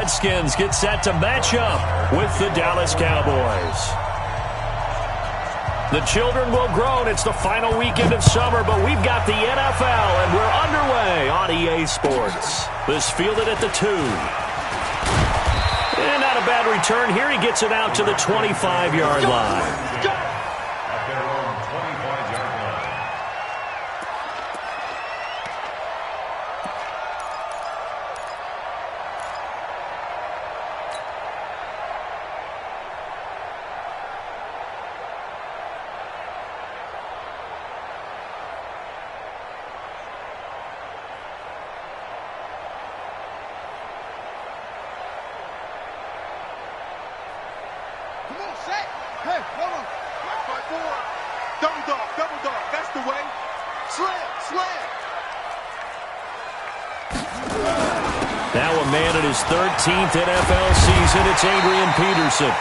Redskins get set to match up with the Dallas Cowboys. The children will groan. It's the final weekend of summer, but we've got the NFL, and we're underway on EA Sports. This fielded at the 2. And not a bad return here. He gets it out to the 25-yard line. Hey, hold on. Right foot forward. Double dog. That's the way. Slam. Now a man in his 13th NFL season. It's Adrian Peterson.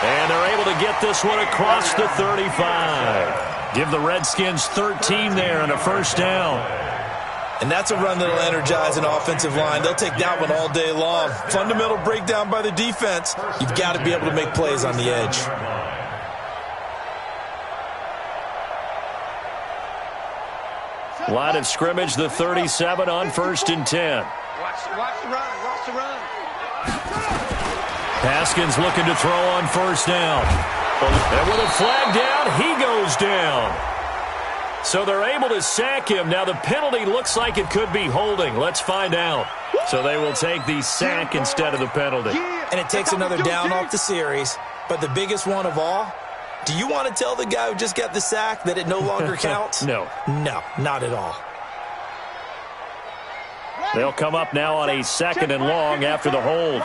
And they're able to get this one across the 35. Give the Redskins 13 there and a first down. And that's a run that'll energize an offensive line. They'll take that one all day long. Fundamental breakdown by the defense. You've got to be able to make plays on the edge. Line of scrimmage, the 37 on 1st and 10. Watch the run. Haskins looking to throw on 1st down. And with a flag down, he goes down. So they're able to sack him. Now the penalty looks like it could be holding. Let's find out. So they will take the sack instead of the penalty. And it takes another down off the series. But the biggest one of all, do you want to tell the guy who just got the sack that it no longer counts? No. No, not at all. They'll come up now on a 2nd and long after the hold.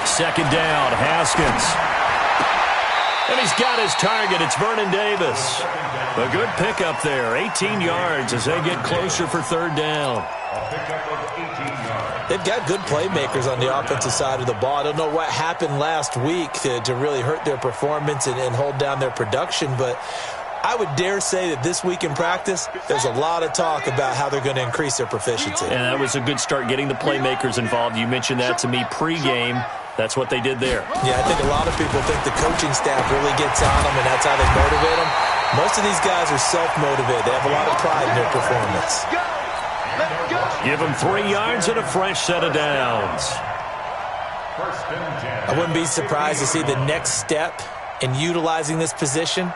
2nd down, Haskins. And he's got his target. It's Vernon Davis. A good pickup there. 18 yards as they get closer for 3rd down. They've got good playmakers on the offensive side of the ball. I don't know what happened last week to really hurt their performance and hold down their production, but I would dare say that this week in practice, there's a lot of talk about how they're going to increase their proficiency. And that was a good start getting the playmakers involved. You mentioned that to me pregame. That's what they did there. Yeah, I think a lot of people think the coaching staff really gets on them, and that's how they motivate them. Most of these guys are self-motivated. They have a lot of pride in their performance. Give them 3 yards and a fresh set of downs. I wouldn't be surprised to see the next step in utilizing this position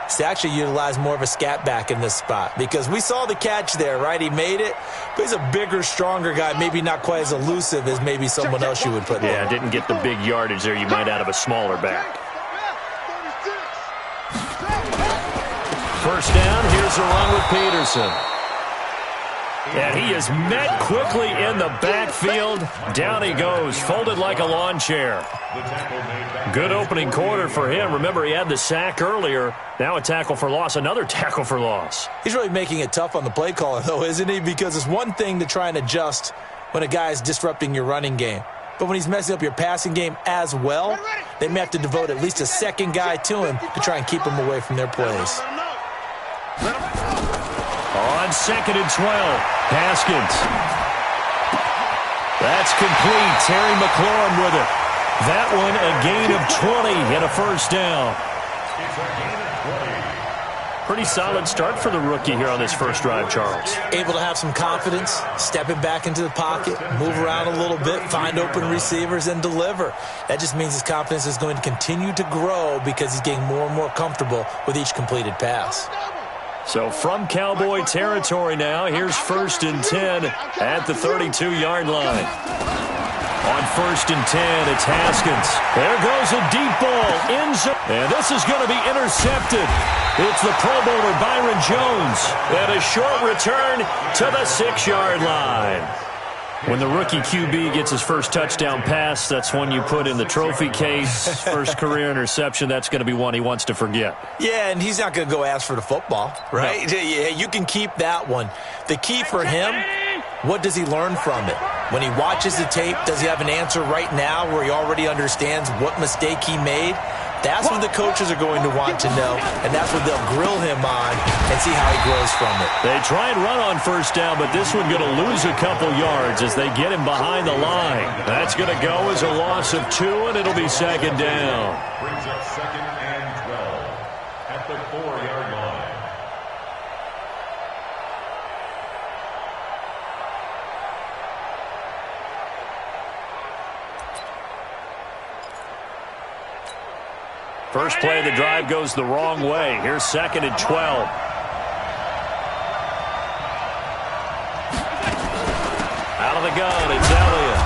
is to actually utilize more of a scat back in this spot, because we saw the catch there, right? He made it, but he's a bigger, stronger guy, maybe not quite as elusive as maybe someone else you would put there. Yeah, didn't get the big yardage there you might out of a smaller back. 1st down, here's a run with Peterson. And he is met quickly in the backfield. Down he goes, folded like a lawn chair. Good opening quarter for him. Remember, he had the sack earlier. Now a tackle for loss, another tackle for loss. He's really making it tough on the play caller, though, isn't he? Because it's one thing to try and adjust when a guy is disrupting your running game. But when he's messing up your passing game as well, they may have to devote at least a second guy to him to try and keep him away from their plays. On 2nd and 12, Haskins. That's complete. Terry McLaurin with it. That one a gain of 20 and a first down. Pretty solid start for the rookie here on this first drive, Charles. Able to have some confidence, stepping back into the pocket, move around a little bit, find open receivers, and deliver. That just means his confidence is going to continue to grow because he's getting more and more comfortable with each completed pass. So from Cowboy territory now, here's 1st and 10 at the 32-yard line. On 1st and 10, it's Haskins. There goes a deep ball. End zone. And this is going to be intercepted. It's the Pro Bowler Byron Jones. And a short return to the 6-yard line. When the rookie QB gets his first touchdown pass, that's one you put in the trophy case. First career interception, that's going to be one he wants to forget. Yeah, and he's not going to go ask for the football, right? No. Yeah, you can keep that one. The key for him, what does he learn from it? When he watches the tape, does he have an answer right now where he already understands what mistake he made? That's what the coaches are going to want to know, and that's what they'll grill him on and see how he grows from it. They try and run on first down, but this one going to lose a couple yards as they get him behind the line. That's going to go as a loss of 2, and it'll be second down. Brings up second and 12 at the 4-yard line. First play of the drive goes the wrong way. Here's second and 12. Out of the gun, it's Elliott.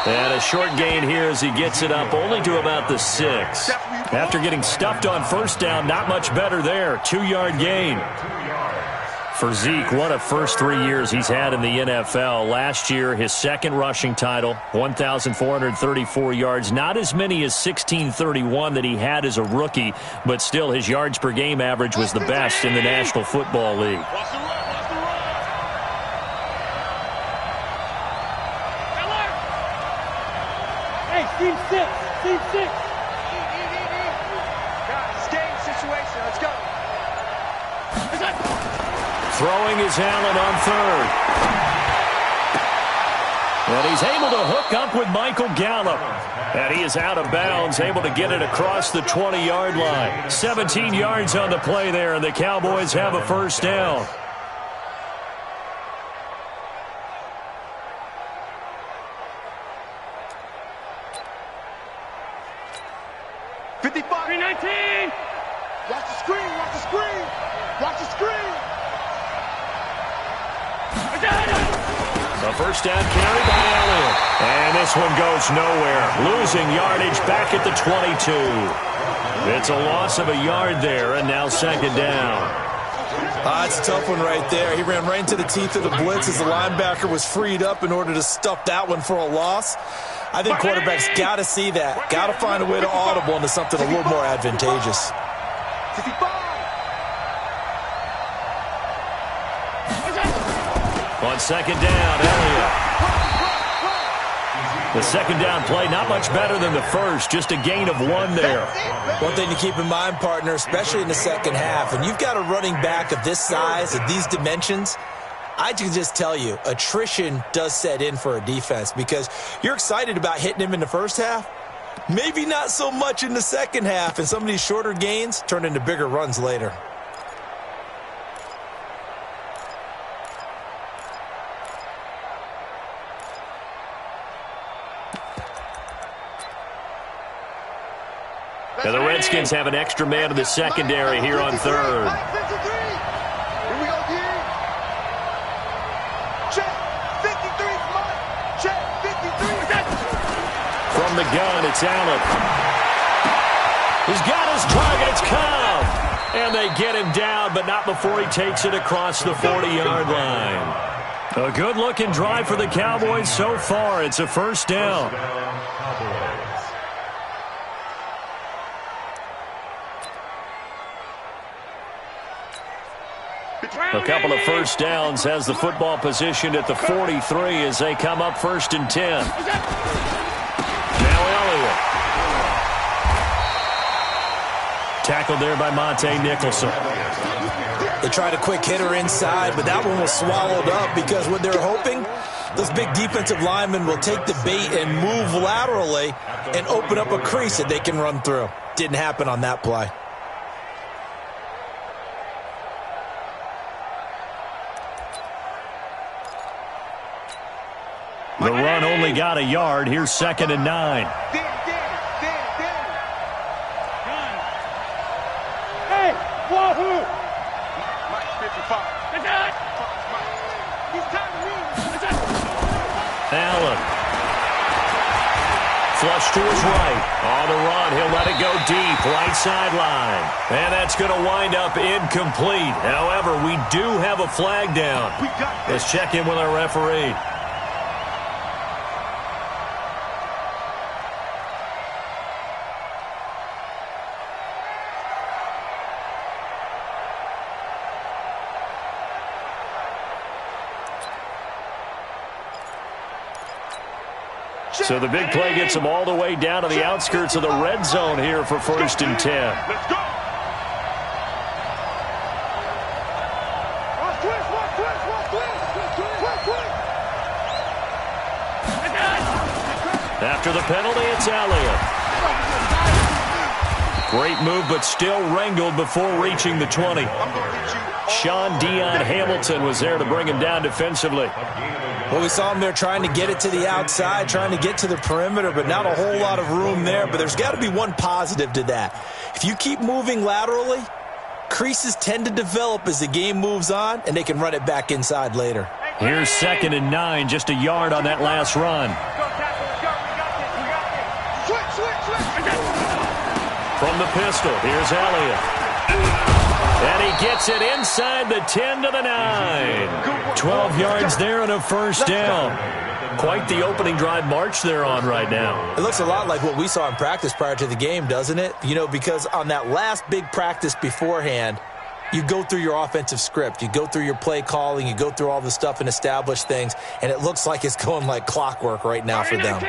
And a short gain here as he gets it up only to about the 6. After getting stuffed on first down, not much better there. 2-yard gain. For Zeke, what a first 3 years he's had in the NFL. Last year, his second rushing title, 1,434 yards. Not as many as 1,631 that he had as a rookie, but still his yards per game average was the best in the National Football League. Hey, team 6, team 6. Guys, game situation. Let's go. Throwing is Allen on third. And he's able to hook up with Michael Gallup. And he is out of bounds, able to get it across the 20-yard line. 17 yards on the play there, and the Cowboys have a first down. Watch the screen, watch the screen, watch the screen. The first down carry by Elliott. And this one goes nowhere. Losing yardage back at the 22. It's a loss of a yard there, and now second down. It's a tough one right there. He ran right into the teeth of the blitz as the linebacker was freed up in order to stuff that one for a loss. I think quarterbacks got to see that. Got to find a way to audible into something a little more advantageous. 55. On second down, Elliott. The second down play, not much better than the first, just a gain of 1 there. One thing to keep in mind, partner, especially in the second half, and you've got a running back of this size, of these dimensions, I can just tell you, attrition does set in for a defense because you're excited about hitting him in the first half, maybe not so much in the second half, and some of these shorter gains turn into bigger runs later. Now the Redskins have an extra man in the secondary here on third. Here we go, D. Check. 53 's mine. Check. 53. From the gun, it's Allen. He's got his target. It's Cobb. And they get him down, but not before he takes it across the 40-yard line. A good-looking drive for the Cowboys so far. It's a first down. A couple of first downs has the football positioned at the 43 as they come up first and 10. Now Elliott. Tackled there by Monte Nicholson. They tried a quick hitter inside, but that one was swallowed up because what they're hoping, those big defensive linemen will take the bait and move laterally and open up a crease that they can run through. Didn't happen on that play. The run only got a yard. Here's second and 9. Hey, wahoo! Mike 55. He's time to move. Allen. Flush to his right. On the run, he'll let it go deep. Right sideline. And that's going to wind up incomplete. However, we do have a flag down. Let's check in with our referee. So the big play gets them all the way down to the outskirts of the red zone here for 1st and 10. Let's go. After the penalty, it's Elliott. Great move, but still wrangled before reaching the 20. Sean Dion Hamilton was there to bring him down defensively. Well, we saw him there trying to get it to the outside, trying to get to the perimeter, but not a whole lot of room there. But there's got to be one positive to that. If you keep moving laterally, creases tend to develop as the game moves on, and they can run it back inside later. Here's 2nd and 9, just a yard on that last run. From the pistol, here's Elliott. And he gets it inside the 10 to the 9. 12 yards there and a first down. Quite the opening drive march they're on right now. It looks a lot like what we saw in practice prior to the game, doesn't it? You know, because on that last big practice beforehand, you go through your offensive script. You go through your play calling. You go through all the stuff and establish things. And it looks like it's going like clockwork right now for them.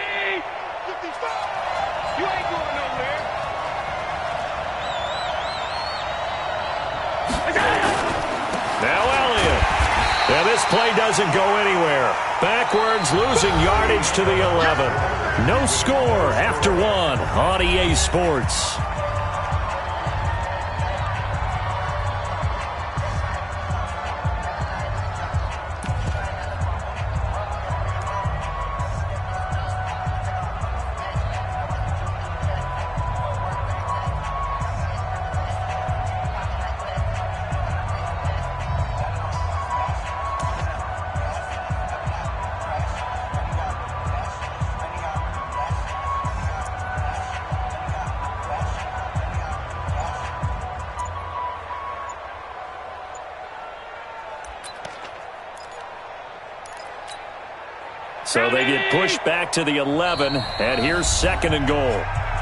And this play doesn't go anywhere. Backwards, losing yardage to the 11. No score after 1 on EA Sports. So they get pushed back to the 11, and here's 2nd and goal.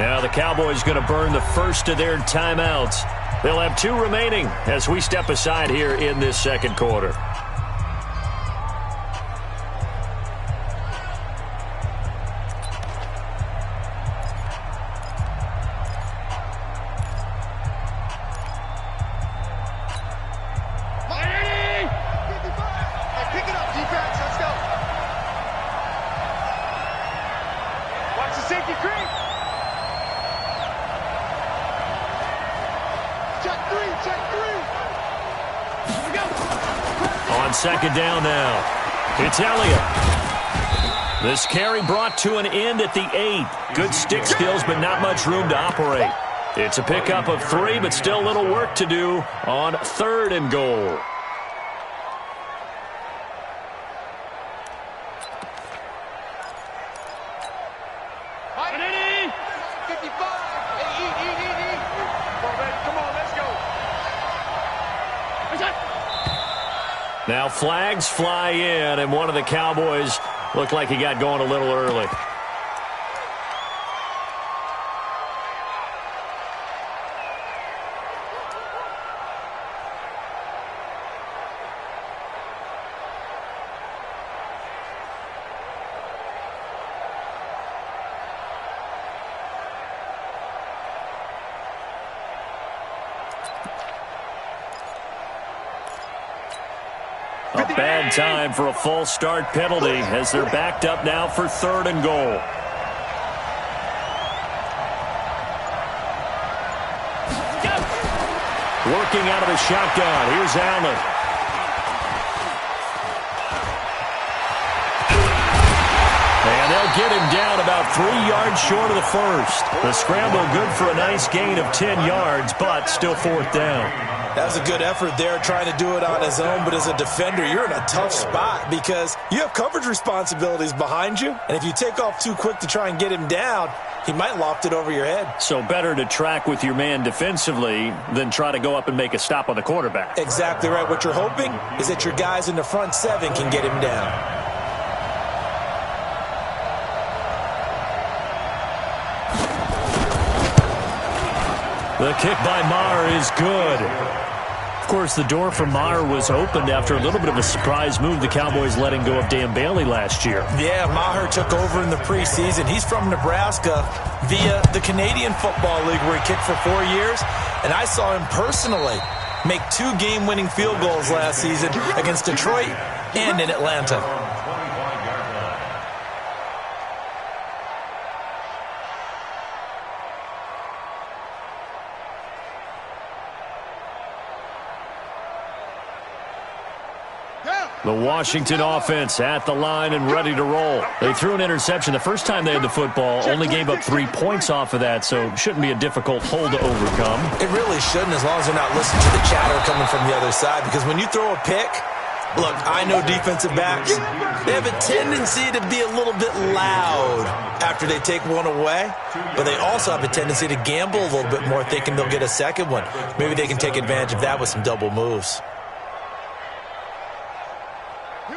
Now the Cowboys going to burn the first of their timeouts. They'll have 2 remaining as we step aside here in this 2nd quarter. On 2nd down now, it's Elliott. This carry brought to an end at the 8. Good stick skills, but not much room to operate. It's a pickup of 3, but still little work to do on 3rd and goal. Now flags fly in, and one of the Cowboys looked like he got going a little early. A bad time for a false start penalty as they're backed up now for 3rd and goal. Working out of the shotgun. Here's Allen. And they'll get him down about 3 yards short of the first. The scramble good for a nice gain of 10 yards, but still 4th down. That was a good effort there, trying to do it on his own. But as a defender, you're in a tough spot because you have coverage responsibilities behind you. And if you take off too quick to try and get him down, he might loft it over your head. So better to track with your man defensively than try to go up and make a stop on the quarterback. Exactly right. What you're hoping is that your guys in the front 7 can get him down. The kick by Maher is good. Of course, the door for Maher was opened after a little bit of a surprise move, the Cowboys letting go of Dan Bailey last year. Yeah, Maher took over in the preseason. He's from Nebraska via the Canadian Football League where he kicked for 4 years. And I saw him personally make 2 game-winning field goals last season against Detroit and in Atlanta. The Washington offense at the line and ready to roll. They threw an interception the first time they had the football, only gave up 3 points off of that, so it shouldn't be a difficult hole to overcome. It really shouldn't, as long as they're not listening to the chatter coming from the other side, because when you throw a pick, look, I know defensive backs, they have a tendency to be a little bit loud after they take one away, but they also have a tendency to gamble a little bit more, thinking they'll get a second one. Maybe they can take advantage of that with some double moves.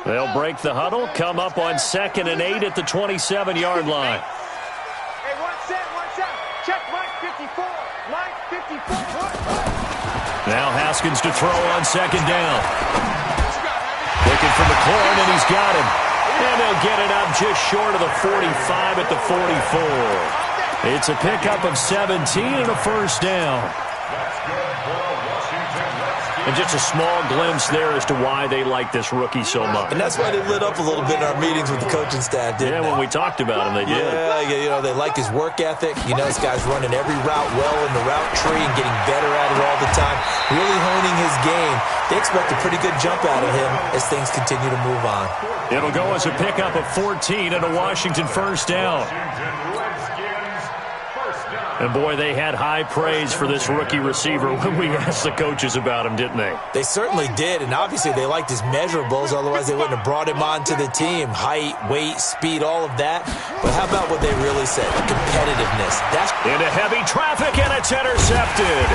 They'll break the huddle, come up on 2nd and 8 at the 27-yard line. Hey, one set. Check Mike 54. Mike 54. Now Haskins to throw on 2nd down. Looking for McLaurin, and he's got him. And they'll get it up just short of the 45 at the 44. It's a pickup of 17 and a first down. And just a small glimpse there as to why they like this rookie so much. And that's why they lit up a little bit in our meetings with the coaching staff, didn't they? When we talked about him, they did. Yeah, they like his work ethic. You know, this guy's running every route well in the route tree and getting better at it all the time, really honing his game. They expect a pretty good jump out of him as things continue to move on. It'll go as a pickup of 14 and a Washington first down. And, boy, they had high praise for this rookie receiver when we asked the coaches about him, didn't they? They certainly did, and obviously they liked his measurables. Otherwise, they wouldn't have brought him onto the team. Height, weight, speed, all of that. But how about what they really said? Competitiveness. That's into heavy traffic, and it's intercepted.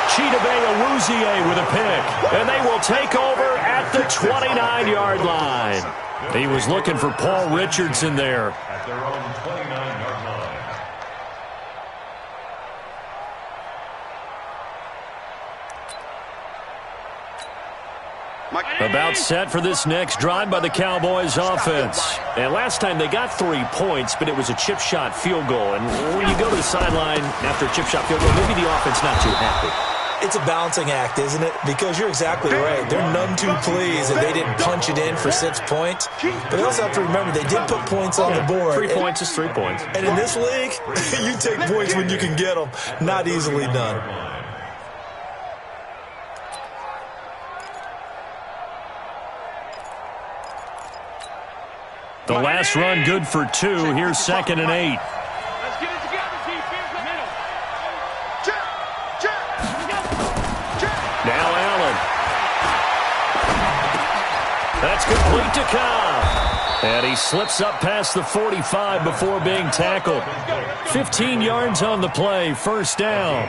Chidobe Awuzie with a pick, and they will take over at the 29-yard line. He was looking for Paul Richardson there. At their own 29-yard line. About set for this next drive by the Cowboys offense. And last time they got 3 points, but it was a chip shot field goal. And when you go to the sideline after a chip shot field goal, maybe the offense not too happy. It's a balancing act, isn't it? Because you're exactly right. They're none too pleased that they didn't punch it in for 6 points. But they also have to remember they did put points on the board. 3 points is 3 points. And in this league, you take points when you can get them. Not easily done. The last run good for 2. Here's 2nd and 8. Let's get it together, defense. Middle. Now Allen. That's complete to Cobb. And he slips up past the 45 before being tackled. 15 yards on the play. First down.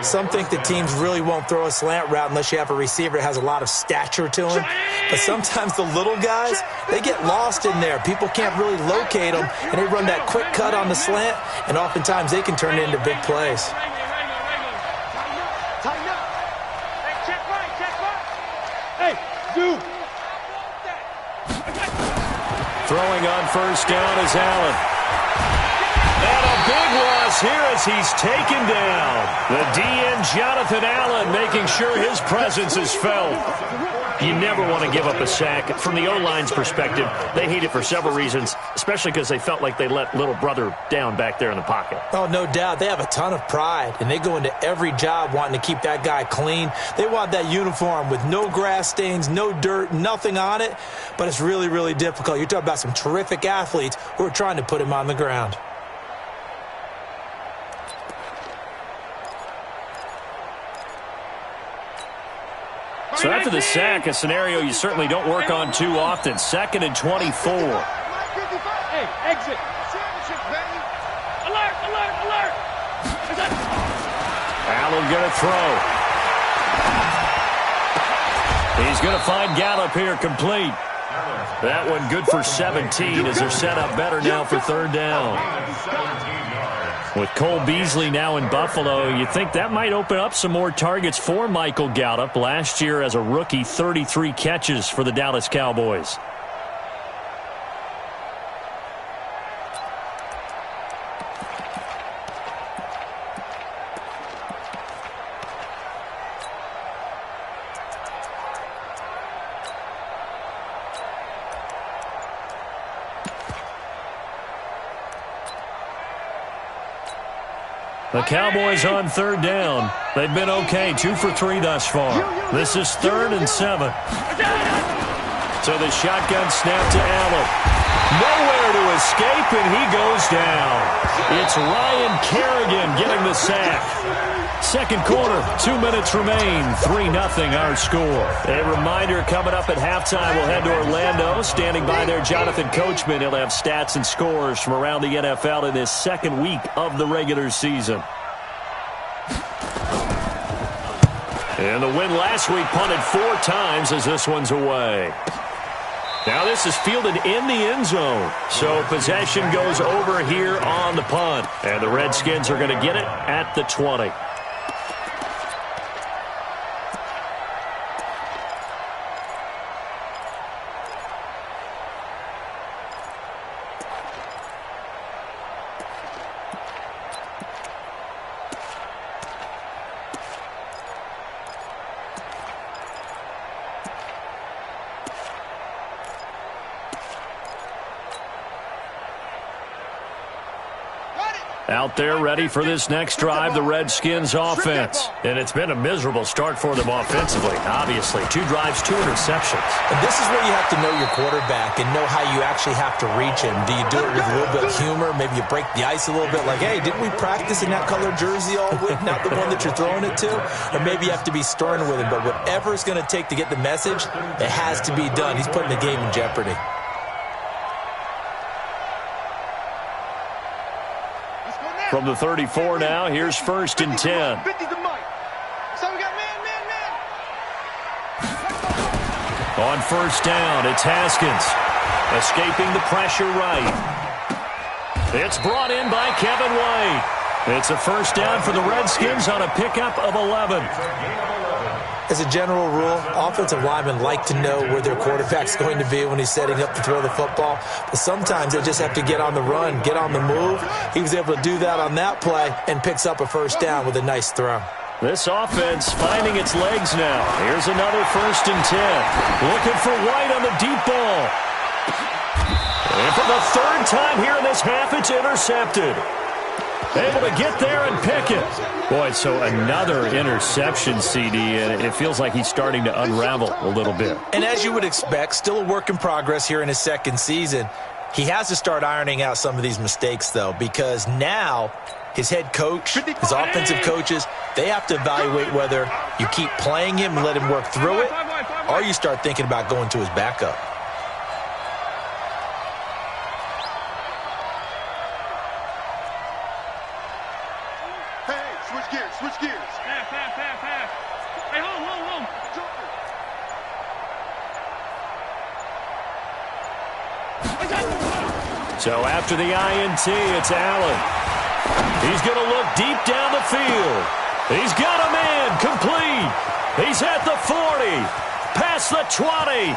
Some think that teams really won't throw a slant route unless you have a receiver that has a lot of stature to him. But sometimes the little guys, they get lost in there. People can't really locate them, and they run that quick cut on the slant, and oftentimes they can turn it into big plays. Tighten up. Hey, check right. Hey, dude. Throwing on first down is Allen. And a big loss here as he's taken down. The DN, Jonathan Allen, making sure his presence is felt. You never want to give up a sack. From the O-line's perspective, they hate it for several reasons, especially because they felt like they let little brother down back there in the pocket. Oh, no doubt. They have a ton of pride, and they go into every job wanting to keep that guy clean. They want that uniform with no grass stains, no dirt, nothing on it, but it's really, really difficult. You're talking about some terrific athletes who are trying to put him on the ground. So after the sack, a scenario you certainly don't work on too often. 2nd and 24. Hey, exit. Alert. Allen going to throw. He's going to find Gallup here, complete. That one good for 17 as they're set up better now for 3rd down. 17 yards. With Cole Beasley now in Buffalo, you think that might open up some more targets for Michael Gallup. Last year as a rookie, 33 catches for the Dallas Cowboys. The Cowboys on third down. They've been okay, 2 for 3 thus far. This is 3rd and 7. So the shotgun snap to Allen. Nowhere to escape, and he goes down. It's Ryan Kerrigan getting the sack. Second quarter, 2 minutes remain, 3-0 our score. A reminder coming up at halftime, we'll head to Orlando. Standing by there, Jonathan Coachman. He'll have stats and scores from around the NFL in this second week of the regular season. And the win last week punted 4 times as this one's away. Now this is fielded in the end zone. So possession goes over here on the punt. And the Redskins are going to get it at the 20. Out there ready for this next drive, the Redskins offense. And it's been a miserable start for them offensively, obviously. 2 drives, 2 interceptions. And this is where you have to know your quarterback and know how you actually have to reach him. Do you do it with a little bit of humor? Maybe you break the ice a little bit like, hey, didn't we practice in that color jersey all week, not the one that you're throwing it to? Or maybe you have to be stern with him. But whatever it's going to take to get the message, it has to be done. He's putting the game in jeopardy. From the 34 now, here's 1st and 10. On first down, it's Haskins. Escaping the pressure right. It's brought in by Kevin White. It's a first down for the Redskins on a pickup of 11. As a general rule, offensive linemen like to know where their quarterback's going to be when he's setting up to throw the football. But sometimes they just have to get on the run, get on the move. He was able to do that on that play and picks up a first down with a nice throw. This offense finding its legs now. Here's another 1st and 10. Looking for White on the deep ball. And for the 3rd time here in this half, it's intercepted. Able to get there and pick it. Boy, so another interception, CD, and it feels like he's starting to unravel a little bit. And as you would expect, still a work in progress here in his second season. He has to start ironing out some of these mistakes, though, because now his head coach, his offensive coaches, they have to evaluate whether you keep playing him and let him work through it, or you start thinking about going to his backup. Switch gears. Pass. Hey, home. So after the INT, it's Allen. He's going to look deep down the field. He's got a man complete. He's at the 40, past the 20.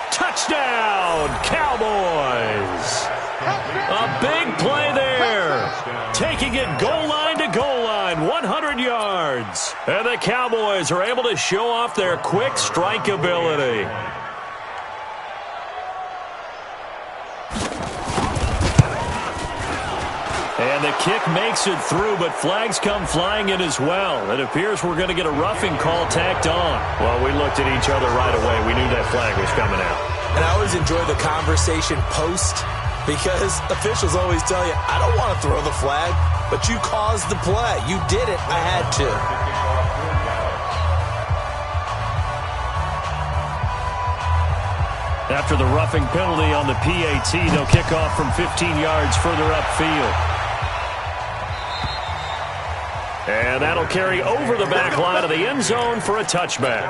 Touchdown, Cowboys. A big play there. Taking it goal line to goal line, 100 yards. And the Cowboys are able to show off their quick strike ability. And the kick makes it through, but flags come flying in as well. It appears we're going to get a roughing call tacked on. Well, we looked at each other right away. We knew that flag was coming out. And I always enjoy the conversation post, because officials always tell you, I don't want to throw the flag, but you caused the play. You did it. I had to. After the roughing penalty on the PAT, they'll kick off from 15 yards further upfield. And that'll carry over the back line of the end zone for a touchback.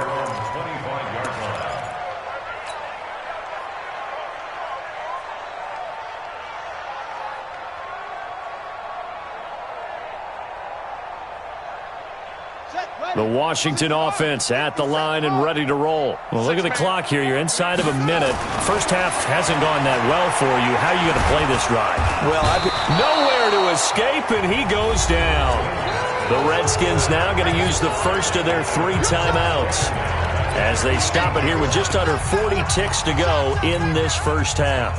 The Washington offense at the line and ready to roll. Well, look at the clock here. You're inside of a minute. First half hasn't gone that well for you. How are you going to play this drive? Well, nowhere to escape, and he goes down. The Redskins now going to use the first of their 3 timeouts as they stop it here with just under 40 ticks to go in this first half.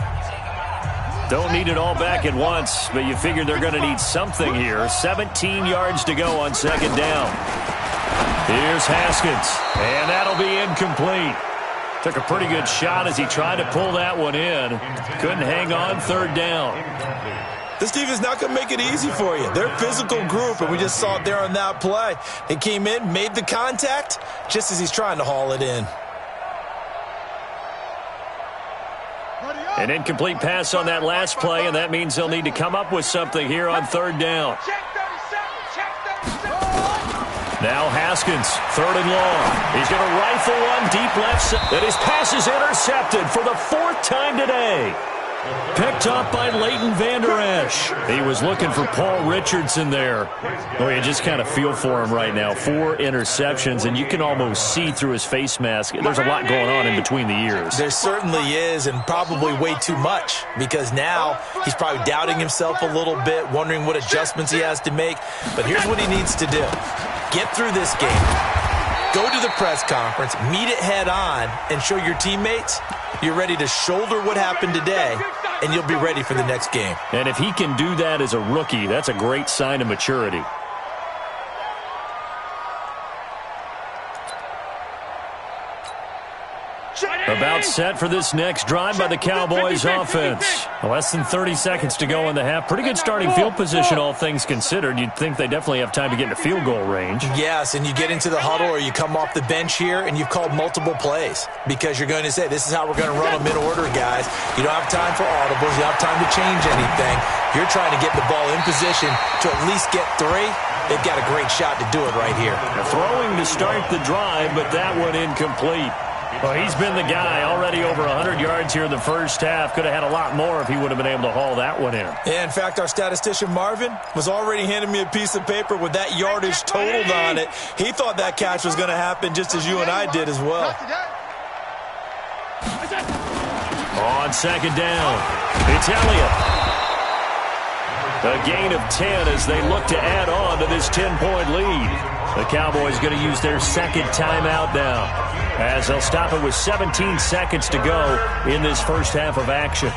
Don't need it all back at once, but you figure they're going to need something here. 17 yards to go on second down. Here's Haskins, and that'll be incomplete. Took a pretty good shot as he tried to pull that one in. Couldn't hang on third down. This defense is not going to make it easy for you. They're a physical group, and we just saw it there on that play. They came in, made the contact, just as he's trying to haul it in. An incomplete pass on that last play, and that means they'll need to come up with something here on third down. Now Haskins, third and long. He's going to rifle one deep left side. And his pass is intercepted for the 4th time today. Picked up by Leighton Vander Esch. He was looking for Paul Richardson there. Oh, you just kind of feel for him right now. 4 interceptions, and you can almost see through his face mask. There's a lot going on in between the ears. There certainly is, and probably way too much, because now he's probably doubting himself a little bit, wondering what adjustments he has to make. But here's what he needs to do. Get through this game. Go to the press conference, meet it head on, and show your teammates you're ready to shoulder what happened today, and you'll be ready for the next game. And if he can do that as a rookie, that's a great sign of maturity. About set for this next drive by the Cowboys offense. Less than 30 seconds to go in the half. Pretty good starting field position, all things considered. You'd think they definitely have time to get into field goal range. Yes, and you get into the huddle or you come off the bench here and you've called multiple plays because you're going to say, this is how we're going to run them in order, guys. You don't have time for audibles. You don't have time to change anything. You're trying to get the ball in position to at least get 3. They've got a great shot to do it right here. Throwing to start the drive, but that one incomplete. Well, he's been the guy already over 100 yards here in the first half. Could have had a lot more if he would have been able to haul that one in. Yeah, in fact, our statistician Marvin was already handing me a piece of paper with that yardage totaled on it. He thought that catch was going to happen just as you and I did as well. On second down, it's Elliott. A gain of 10 as they look to add on to this 10-point lead. The Cowboys going to use their second timeout now, as they'll stop it with 17 seconds to go in this first half of action.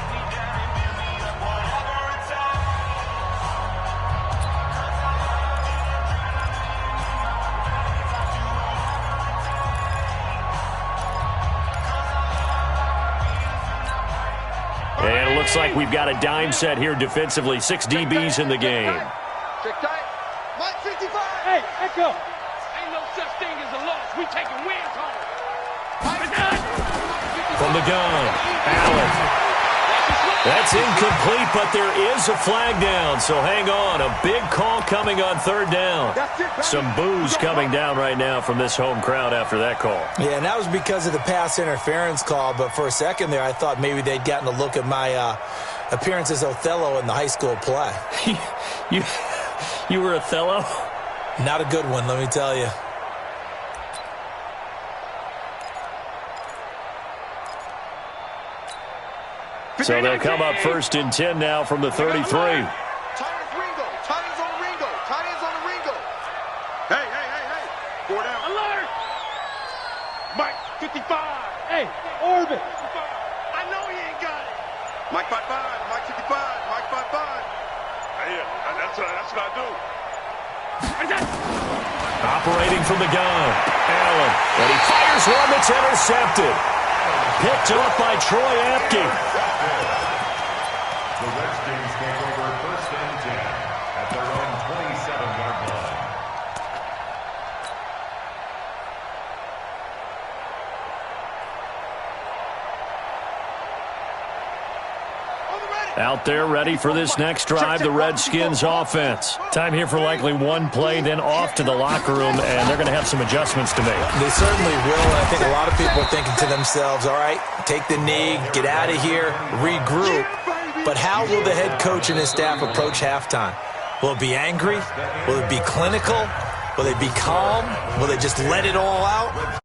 And it looks like we've got a dime set here defensively. 6 DBs in the game. Hey, Echo. Ain't no such thing as a loss. We taking wins home. From the gun, Allen. That's incomplete, but there is a flag down, so hang on. A big call coming on third down. Some boos coming down right now from this home crowd after that call. Yeah, and that was because of the pass interference call, but for a second there I thought maybe they'd gotten a look at my appearance as Othello in the high school play. You were Othello? Not a good one, let me tell you. So they'll come up first and 10 now from the 33. Tight ends on the Ringo. Tight ends on the Ringo. Hey. 4 down. Alert! Mike, 55. Hey, orbit. I know he ain't got it. Mike 55. Mike 55. Mike 55. Yeah, that's what I do. Operating from the gun, Allen. And he fires one that's intercepted. Picked up by Troy Apke. The Redskins take over first and 10 at their own 27-yard line. Out there ready for this next drive, the Redskins offense. Time here for likely one play, then off to the locker room, and they're going to have some adjustments to make. They certainly will, and I think a lot of people are thinking to themselves, all right, take the knee, get out of here, regroup. But how will the head coach and his staff approach halftime? Will it be angry? Will it be clinical? Will they be calm? Will they just let it all out?